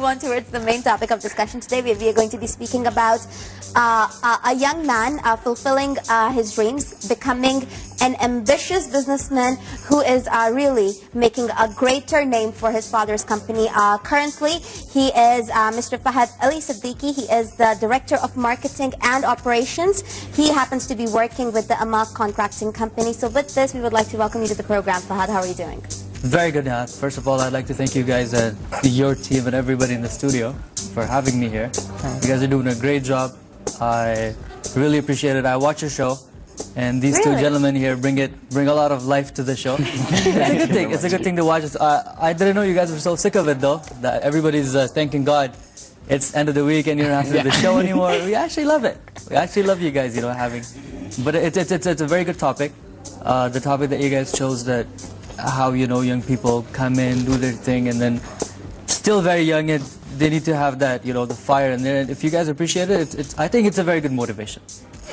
on towards the main topic of discussion today. We are going to be speaking about a young man fulfilling his dreams, becoming an ambitious businessman who is really making a greater name for his father's company. Currently, he is Mr. Fahad Ali Siddiqui. He is the Director of Marketing and Operations. He happens to be working with the AMAQ Contracting Company. So with this, we would like to welcome you to the program. Fahad, how are you doing? Very good, Nihad. First of all, I'd like to thank you guys, your team and everybody in the studio for having me here. You guys are doing a great job. I really appreciate it. I watch your show, and these two gentlemen here bring a lot of life to the show. It's a good thing. It's a good thing to watch. I didn't know you guys were so sick of it, though, that everybody's thanking God. It's end of the week and you don't have to do the show anymore. We actually love it. We actually love you guys, having. But it's a very good topic. The topic that you guys chose, that how young people come in, do their thing, and then still very young, and they need to have that the fire in there. And if you guys appreciate it, I think it's a very good motivation.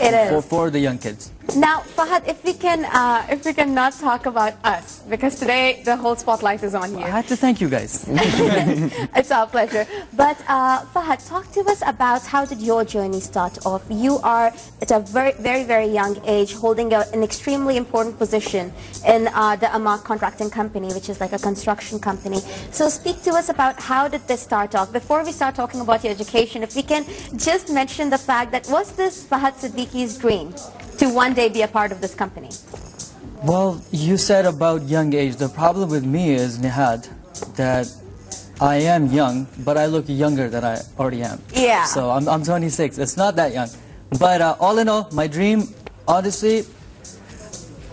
It is for the young kids. Now, Fahad, if we can not talk about us, because today the whole spotlight is on you. I had to thank you guys. It's our pleasure. But Fahad, talk to us about how did your journey start off. You are at a very young age holding an extremely important position in the AMAQ Contracting Company, which is like a construction company. So speak to us about how did this start off. Before we start talking about your education, if we can just mention the fact that was this Fahad Siddiqui's dream to one day be a part of this company? Well, you said about young age. The problem with me is, Nihad, that I am young, but I look younger than I already am. Yeah. So I'm 26. It's not that young. But all in all, my dream, honestly,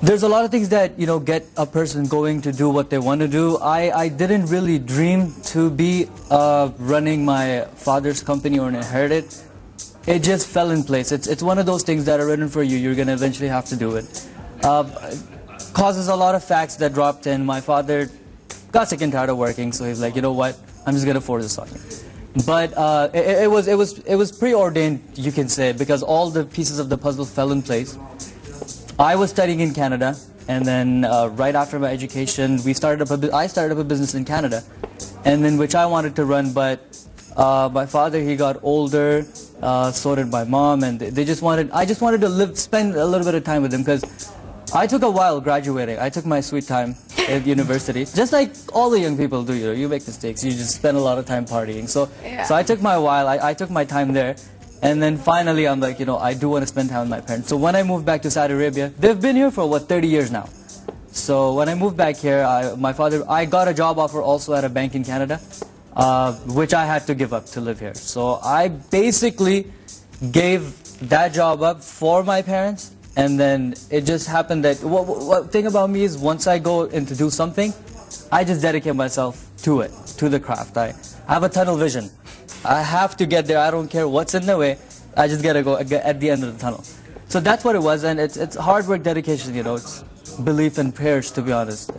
there's a lot of things that, get a person going to do what they want to do. I didn't really dream to be running my father's company or inherit it. It just fell in place. It's one of those things that are written for you. You're going to eventually have to do it. Causes a lot of facts that dropped in. My father got sick and tired of working, so he's like, you know what? I'm just going to force this on you. But it was preordained, you can say, because all the pieces of the puzzle fell in place. I was studying in Canada, and then right after my education, I started up a business in Canada, and then which I wanted to run, but my father, he got older. So did my mom, and I just wanted to spend a little bit of time with him, because I took a while graduating. I took my sweet time at university, just like all the young people do. You make mistakes. You just spend a lot of time partying. So I took my while. I took my time there, and then finally I'm like, I do want to spend time with my parents. So when I moved back to Saudi Arabia, they've been here for 30 years now. So when I moved back here, I got a job offer also at a bank in Canada. Which I had to give up to live here. So I basically gave that job up for my parents, and then it just happened that what thing about me is, once I go in to do something, I just dedicate myself to it, to the craft. I have a tunnel vision. I have to get there. I don't care what's in the way. I just gotta go at the end of the tunnel. So that's what it was, and it's hard work, dedication. It's belief and prayers, to be honest.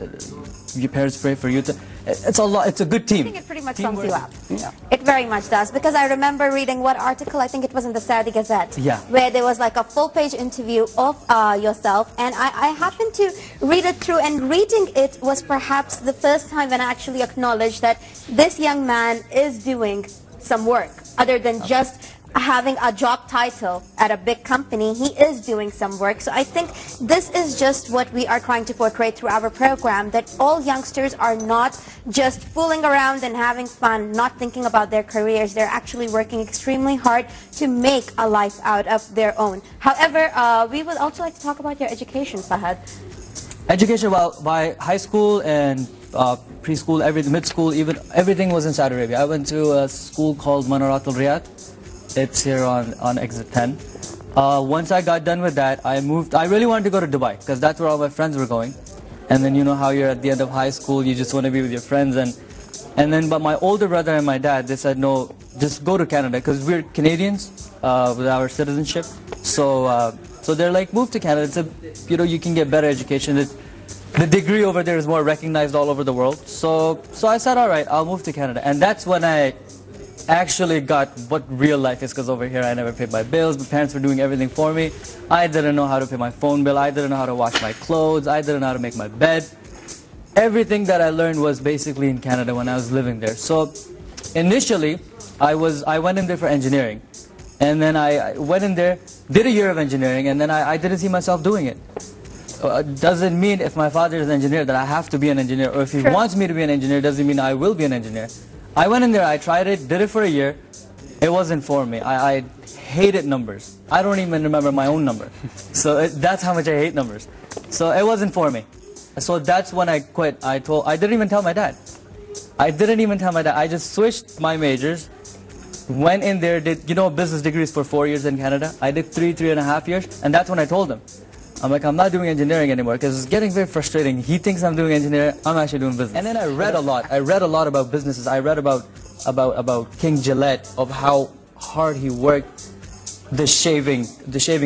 Your parents pray for you. It's a lot. It's a good team. I think it pretty much sums you up. Yeah. It very much does, because I remember reading what article, I think it was in the Saudi Gazette, where there was like a full-page interview of yourself, and I happened to read it through, and reading it was perhaps the first time when I actually acknowledged that this young man is doing some work, other than just having a job title at a big company. He is doing some work. So I think this is just what we are trying to portray through our program, that all youngsters are not just fooling around and having fun, not thinking about their careers. They're actually working extremely hard to make a life out of their own. However, we would also like to talk about your education, Fahad. Education, well, by high school and preschool, mid-school, even everything was in Saudi Arabia. I went to a school called Riyadh. It's here on exit 10. Once I got done with that, I moved. I really wanted to go to Dubai, because that's where all my friends were going. And then you know how you're at the end of high school, you just want to be with your friends. But my older brother and my dad, they said, no, just go to Canada, because we're Canadians with our citizenship. So they're like, move to Canada. It's you can get better education. The degree over there is more recognized all over the world. So I said, all right, I'll move to Canada. And that's when I actually got what real life is, because over here I never paid my bills. My parents were doing everything for me. I didn't know how to pay my phone bill. I didn't know how to wash my clothes. I didn't know how to make my bed. Everything that I learned was basically in Canada when I was living there. So initially, I went in there for engineering. And then I went in there, did a year of engineering, and then I didn't see myself doing it. Doesn't mean if my father is an engineer that I have to be an engineer, or if he wants me to be an engineer, doesn't mean I will be an engineer. I went in there, I tried it, did it for a year. It wasn't for me. I hated numbers. I don't even remember my own number. So that's how much I hate numbers. So it wasn't for me. So that's when I quit. I didn't even tell my dad. I didn't even tell my dad. I just switched my majors, went in there, did, business degrees for 4 years in Canada. I did 3.5 years, and that's when I told him. I'm like, I'm not doing engineering anymore, because it's getting very frustrating. He thinks I'm doing engineering, I'm actually doing business. And then I read a lot. I read a lot about businesses. I read about King Gillette, of how hard he worked, the shaving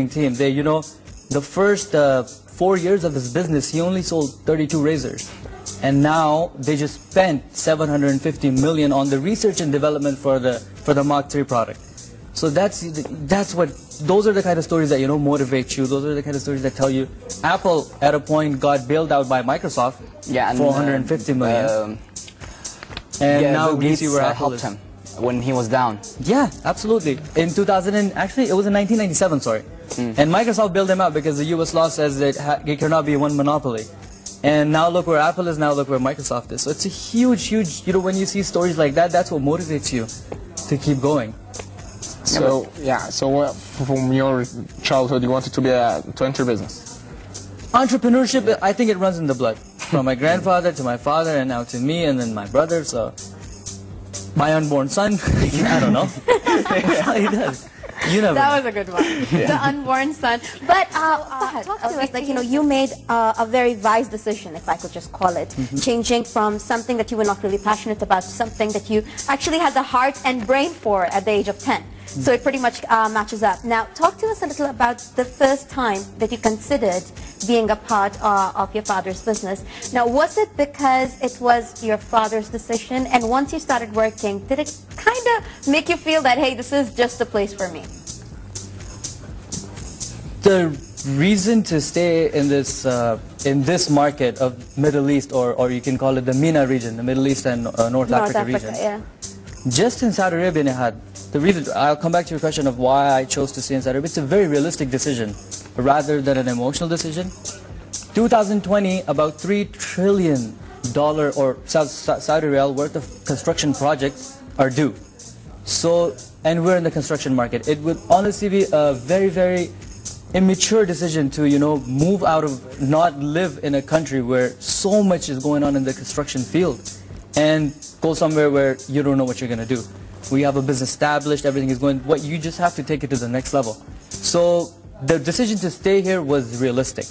team. They, the first 4 years of his business, he only sold 32 razors. And now they just spent $750 million on the research and development for the AMAQ 3 product. So those are the kind of stories that motivate you. Those are the kind of stories that tell you. Apple at a point got bailed out by Microsoft, and $450 million. And now we see where Apple is. Him when he was down. Yeah, absolutely. In 2000, actually it was in 1997, sorry. And Microsoft bailed him out because the US law says that it cannot be one monopoly. And now look where Apple is, now look where Microsoft is. So it's a huge, when you see stories like that, that's what motivates you to keep going. So, so from your childhood, you wanted to enter business? Entrepreneurship, I think it runs in the blood. From my grandfather to my father, and now to me, and then my brother, so my unborn son, I don't know. He does. You never That was a good one. The unborn son. But talk to us, like, you made a very wise decision, if I could just call it, changing from something that you were not really passionate about to something that you actually had the heart and brain for at the age of 10. So it pretty much matches up. Now, talk to us a little about the first time that you considered being a part of your father's business. Now, was it because it was your father's decision, and once you started working, did it kind of make you feel that, hey, this is just the place for me? The reason to stay in this market of Middle East, or you can call it the MENA region, the Middle East and North Africa region. Yeah. Just in Saudi Arabia, Nihad, the reason, I'll come back to your question of why I chose to stay in Saudi Arabia. It's a very realistic decision rather than an emotional decision. 2020, about $3 trillion or Saudi Riyal worth of construction projects are due. So, and we're in the construction market. It would honestly be a very, very immature decision to, move out of, not live in a country where so much is going on in the construction field, and go somewhere where you don't know what you're going to do. We have a business established, everything is going, you just have to take it to the next level. So the decision to stay here was realistic.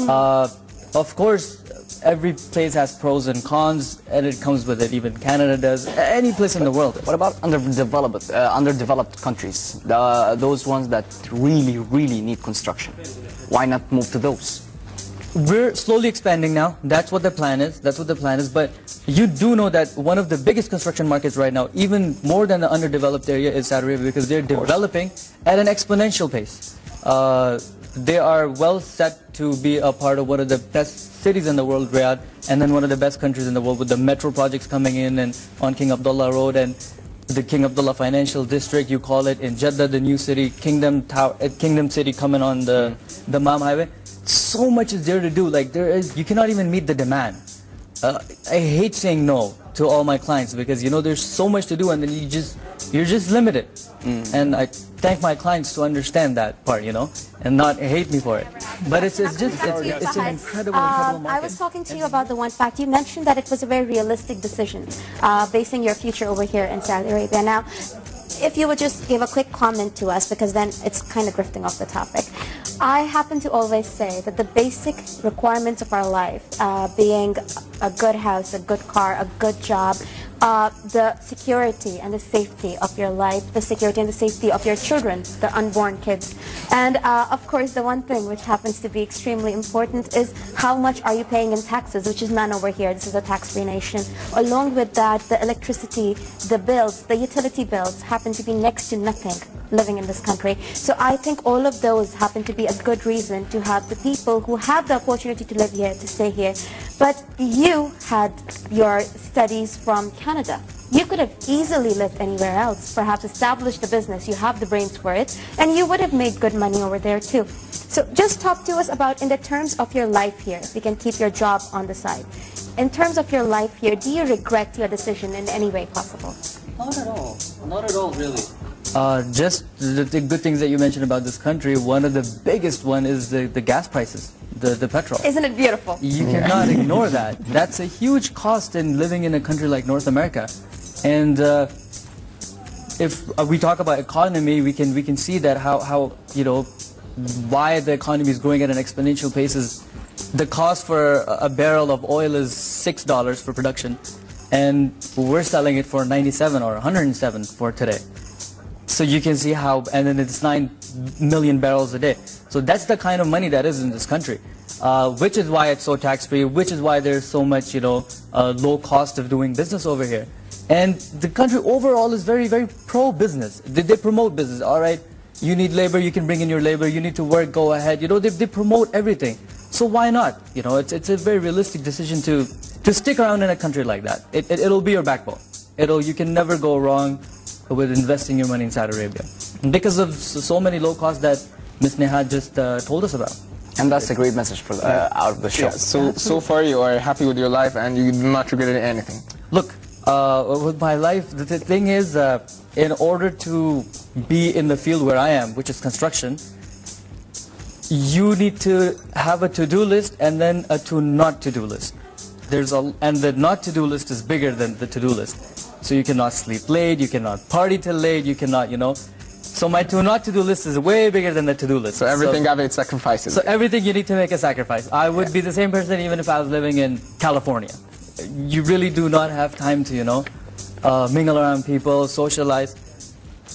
Of course, every place has pros and cons, and it comes with it, even Canada does, any place in the world. What about underdeveloped countries, those ones that really, really need construction? Why not move to those? We're slowly expanding now. That's what the plan is. But you do know that one of the biggest construction markets right now, even more than the underdeveloped area, is Saudi Arabia, because they're developing at an exponential pace. They are well set to be a part of one of the best cities in the world, Riyadh, and then one of the best countries in the world, with the metro projects coming in and on King Abdullah Road, and the King Abdullah Financial District, you call it, in Jeddah, the new city, Kingdom City coming on the Mam Highway. So much is there to do. Like, you cannot even meet the demand. I hate saying no to all my clients, because there's so much to do, and then you're just limited. And I thank my clients to understand that part, and not hate me for it. But it's an incredible market. I was talking to you about the one fact. You mentioned that it was a very realistic decision, basing your future over here in Saudi Arabia. Now, if you would just give a quick comment to us, because then it's kind of drifting off the topic. I happen to always say that the basic requirements of our life, being a good house, a good car, a good job, the security and the safety of your life, the security and the safety of your children, the unborn kids. And of course, the one thing which happens to be extremely important is how much are you paying in taxes, which is none over here. This is a tax-free nation. Along with that, the electricity, the bills, the utility bills happen to be next to nothing living in this country. So I think all of those happen to be a good reason to have the people who have the opportunity to live here, to stay here. But you had your studies from Canada. You could have easily lived anywhere else, perhaps established a business, you have the brains for it, and you would have made good money over there too. So just talk to us about, in the terms of your life here, if you can keep your job on the side. In terms of your life here, do you regret your decision in any way possible? Not at all. Not at all, really. Just the good things that you mentioned about this country, one of the biggest one is the gas prices, the petrol. Isn't it beautiful? You cannot ignore that. That's a huge cost in living in a country like North America. And if we talk about economy, we can see that how you know, why the economy is growing at an exponential pace is the cost for a barrel of oil is $6 for production, and we're selling it for 97 or 107 for today. So you can see how, and then it's 9 million barrels a day. So that's the kind of money that is in this country, which is why it's so tax-free, which is why there's so much, you know, low cost of doing business over here. And the country overall is very, very pro-business. They promote business, all right? You need labor, you can bring in your labor. You need to work, go ahead. You know, they promote everything. So why not? You know, it's a very realistic decision to stick around in a country like that. It'll be your backbone. You can never go wrong with investing your money in Saudi Arabia because of so many low costs that Ms. Neha just told us about. And that's a great message for out of the show. Yeah, so far you are happy with your life and you do not regret anything. Look, with my life, the thing is, in order to be in the field where I am, which is construction, you need to have a to-do list and then a to-not-to-do list. And the not-to-do list is bigger than the to-do list. So you cannot sleep late, you cannot party till late, you cannot, you know. So my to-not-to-do list is way bigger than the to-do list. So everything of it sacrifices. So everything you need to make a sacrifice. I would be the same person even if I was living in California. You really do not have time to, you know, mingle around people, socialize.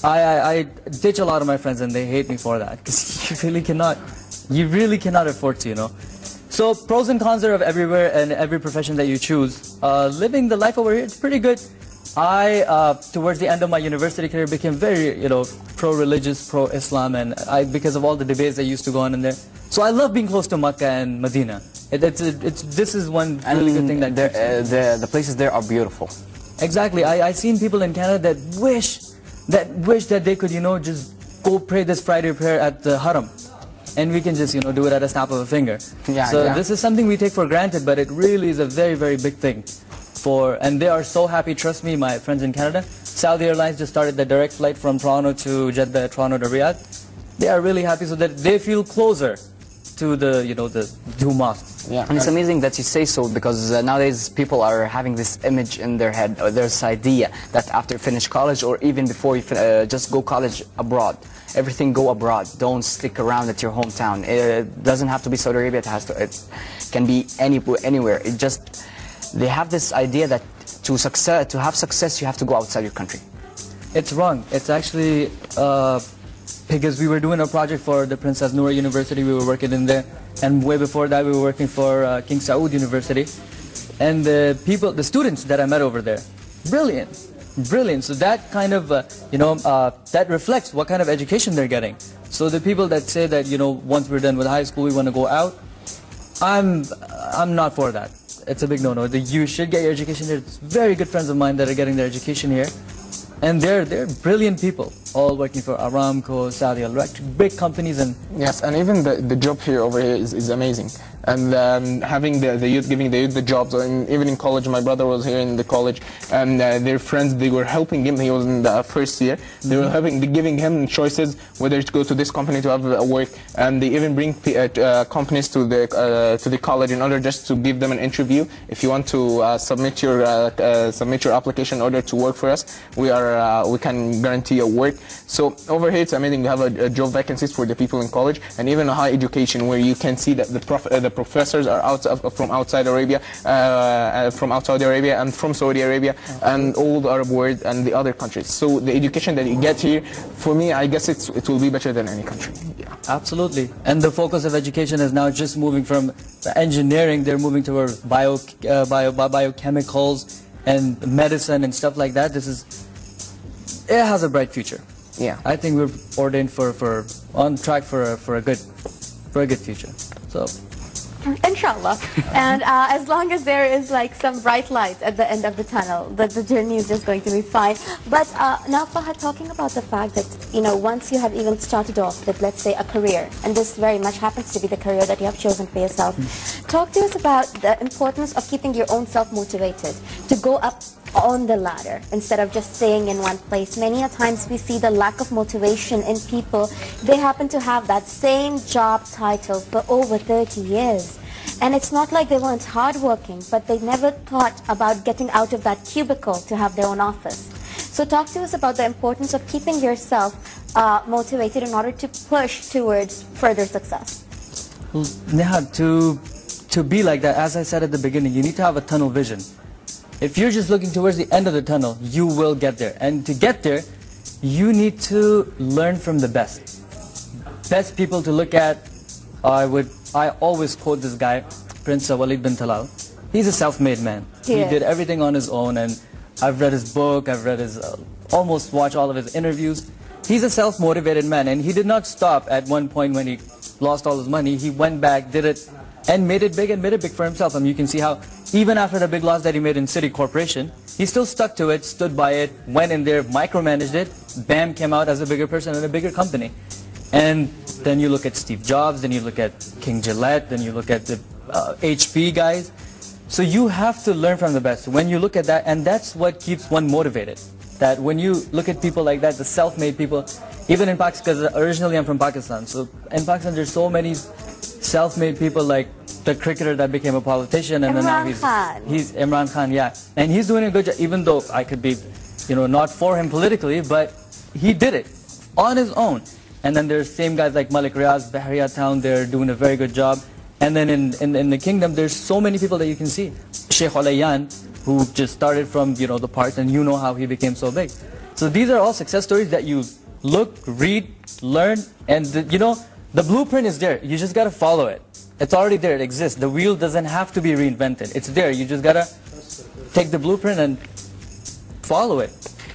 I ditch a lot of my friends and they hate me for that because you really cannot afford to, you know. So pros and cons are of everywhere and every profession that you choose. Living the life over here, it's pretty good. Towards the end of my university career, became very, you know, pro-religious, pro-Islam, and because of all the debates that used to go on in there. So I love being close to Mecca and Medina. This is one really good thing that the places there are beautiful. Exactly. I've seen people in Canada that wish that they could, you know, just go pray this Friday prayer at the Haram. And we can just, you know, do it at a snap of a finger. This is something we take for granted, but it really is a very, very big thing. And they are so happy, trust me, my friends in Canada. Saudi Airlines just started the direct flight from Toronto to Jeddah, Toronto to Riyadh. They are really happy so that they feel closer to the, you know, the two mosques. Yeah. And it's amazing that you say so because nowadays people are having this image in their head, or there's this idea that after you finish college or even before you just go college abroad. Everything go abroad. Don't stick around at your hometown. It doesn't have to be Saudi Arabia. It can be anywhere. They have this idea that to have success, you have to go outside your country. It's wrong. It's actually because we were doing a project for the Princess Noor University. We were working in there, and way before that, we were working for King Saud University. And the students that I met over there, brilliant. So that kind of, you know, that reflects what kind of education they're getting. So the people that say that, you know, once we're done with high school, we want to go out, I'm not for that. It's a big no-no. You should get your education here. It's very good friends of mine that are getting their education here. And they're brilliant people, all working for Aramco, Saudi Electric, big companies. And yes, and even the job here over here is amazing. And having the youth, giving the youth the jobs, and even in college, my brother was here in the college, and their friends, they were helping him. He was in the first year. They were giving him choices whether to go to this company to have work, and they even bring companies to the college in order just to give them an interview. If you want to submit your application in order to work for us, we can guarantee your work. So over here, it's amazing. We have a job vacancies for the people in college, and even a high education where you can see that the professors are from outside Arabia, and from Saudi Arabia, and all the Arab world and the other countries. So the education that you get here, for me, I guess it will be better than any country. Yeah. Absolutely. And the focus of education is now just moving from engineering. They're moving towards biochemicals and medicine and stuff like that. It has a bright future. Yeah. I think we're ordained on track for a good future. So Inshallah. And as long as there is like some bright light at the end of the tunnel, the journey is just going to be fine. But now, Fahad, talking about the fact that, you know, once you have even started off with, let's say, a career, and this very much happens to be the career that you have chosen for yourself, talk to us about the importance of keeping your own self motivated to go up on the ladder instead of just staying in one place. Many a times we see the lack of motivation in people. They happen to have that same job title for over 30 years. And it's not like they weren't hardworking, but they never thought about getting out of that cubicle to have their own office. So talk to us about the importance of keeping yourself motivated in order to push towards further success. Well, Neha, to be like that, as I said at the beginning, you need to have a tunnel vision. If you're just looking towards the end of the tunnel, you will get there. And to get there, you need to learn from the best. Best people to look at, I always quote this guy, Prince Walid bin Talal. He's a self-made man. He did everything on his own, and I've read his book, I've read his, almost watched all of his interviews. He's a self-motivated man, and he did not stop at one point when he lost all his money. He went back, did it, and made it big for himself. I mean, you can see how even after the big loss that he made in City Corporation, he still stuck to it, stood by it, went in there, micromanaged it, bam, came out as a bigger person in a bigger company. And then you look at Steve Jobs, then you look at King Gillette, then you look at the HP guys. So you have to learn from the best. When you look at that, and that's what keeps one motivated. That when you look at people like that, the self-made people, even in Pakistan, because originally I'm from Pakistan, so in Pakistan there's so many self-made people, like the cricketer that became a politician, and then now he's Imran Khan, yeah, and he's doing a good job. Even though I could be, you know, not for him politically, but he did it on his own. And then there's same guys like Malik Riaz, Bahariya Town, they're doing a very good job. And then in the kingdom, there's so many people that you can see. Sheikh Olayyan, who just started from, you know, the parts, and you know how he became so big. So these are all success stories that you look, read, learn, and you know, the blueprint is there. You just gotta follow it. It's already there, it exists. The wheel doesn't have to be reinvented. It's there, you just gotta take the blueprint and follow it.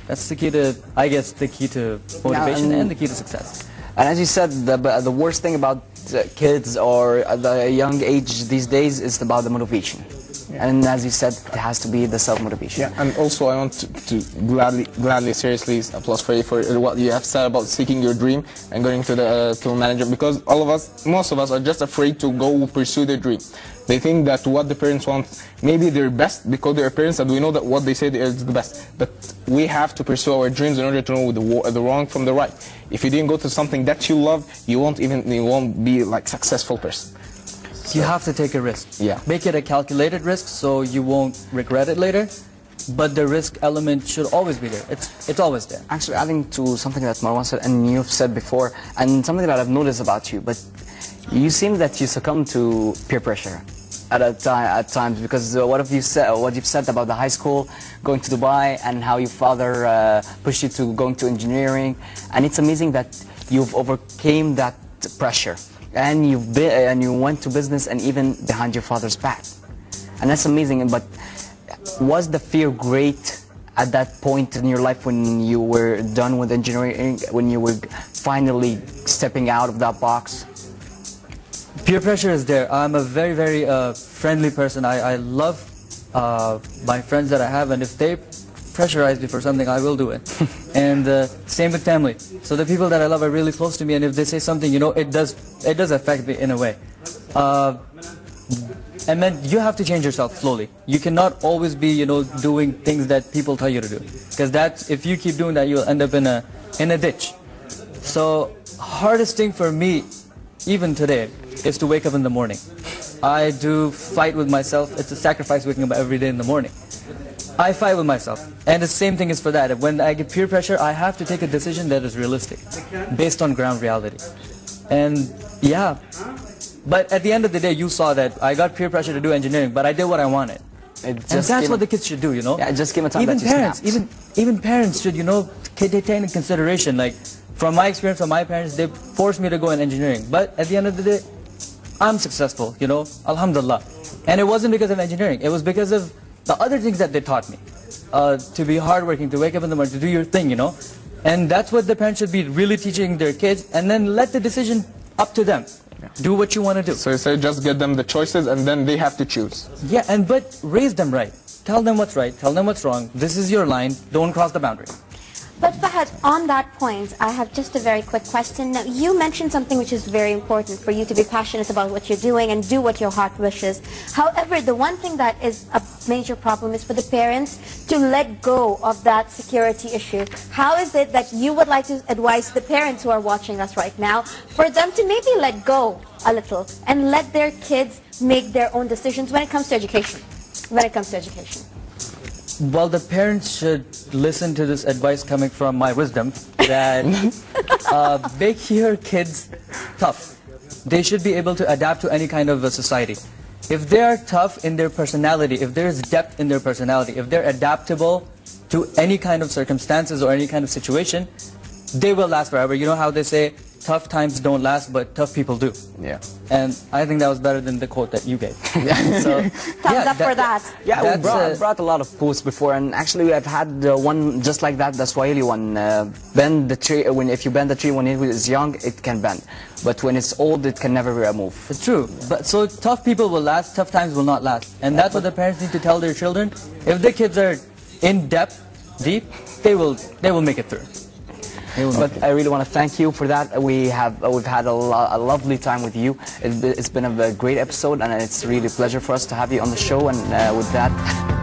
That's the key to, I guess, the key to motivation and the key to success. And as you said, the worst thing about kids or the young age these days is about the motivation. And as you said, it has to be the self-motivation. Yeah, and also I want to gladly, seriously applause for you for what you have said about seeking your dream and going to the manager, because all of us, most of us, are just afraid to go pursue their dream. They think that what the parents want, maybe they're best because they're parents, and we know that what they say is the best. But we have to pursue our dreams in order to know the wrong from the right. If you didn't go to something that you love, you won't be like successful person. You have to take a risk. Yeah. Make it a calculated risk so you won't regret it later. But the risk element should always be there. It's always there. Actually, adding to something that Marwan said and you've said before, and something that I've noticed about you, but you seem that you succumb to peer pressure at times, because what you've said about the high school, going to Dubai, and how your father pushed you to going to engineering, and it's amazing that you've overcame that pressure, and you went to business and even behind your father's back, and that's amazing. But was the fear great at that point in your life when you were done with engineering, when you were finally stepping out of that box? Peer pressure is there. I'm a very, very friendly person. I love my friends that I have, and if they pressurize me for something, I will do it. And same with family. So the people that I love are really close to me, and if they say something, you know, it does affect me in a way. And then you have to change yourself slowly. You cannot always be, you know, doing things that people tell you to do, because if you keep doing that, you'll end up in a ditch. So hardest thing for me, even today, is to wake up in the morning. I do fight with myself. It's a sacrifice waking up every day in the morning. I fight with myself. And the same thing is for that. When I get peer pressure, I have to take a decision that is realistic, based on ground reality. And yeah, but at the end of the day, you saw that I got peer pressure to do engineering, but I did what I wanted. And that's what the kids should do, you know? Yeah, it just came a time even that you parents, snapped. even parents should, you know, take into consideration. Like, from my experience from my parents, they forced me to go in engineering. But at the end of the day, I'm successful, you know, alhamdulillah. And it wasn't because of engineering, it was because of the other things that they taught me. To be hardworking, to wake up in the morning, to do your thing, you know. And that's what the parents should be really teaching their kids, and then let the decision up to them. Yeah. Do what you want to do. So you say just get them the choices and then they have to choose. Yeah, but raise them right. Tell them what's right, tell them what's wrong. This is your line, don't cross the boundary. But Fahad, on that point, I have just a very quick question. Now, you mentioned something which is very important for you to be passionate about what you're doing and do what your heart wishes. However, the one thing that is a major problem is for the parents to let go of that security issue. How is it that you would like to advise the parents who are watching us right now for them to maybe let go a little and let their kids make their own decisions when it comes to education? Well, the parents should listen to this advice coming from my wisdom that make your kids tough. They should be able to adapt to any kind of a society. If they are tough in their personality, if there is depth in their personality, if they're adaptable to any kind of circumstances or any kind of situation, they will last forever. You know how they say, tough times don't last, but tough people do. Yeah. And I think that was better than the quote that you gave. So, thumbs up for that. Yeah, we brought a lot of quotes before, and actually I've had one just like that, the Swahili one. Bend the tree, if you bend the tree when it is young, it can bend. But when it's old, it can never move. It's true. But so tough people will last, tough times will not last. And that's what the parents need to tell their children. If the kids are in depth, deep, they will make it through. But I really want to thank you for that. We've had a lovely time with you. It's been a great episode, and it's really a pleasure for us to have you on the show. And with that.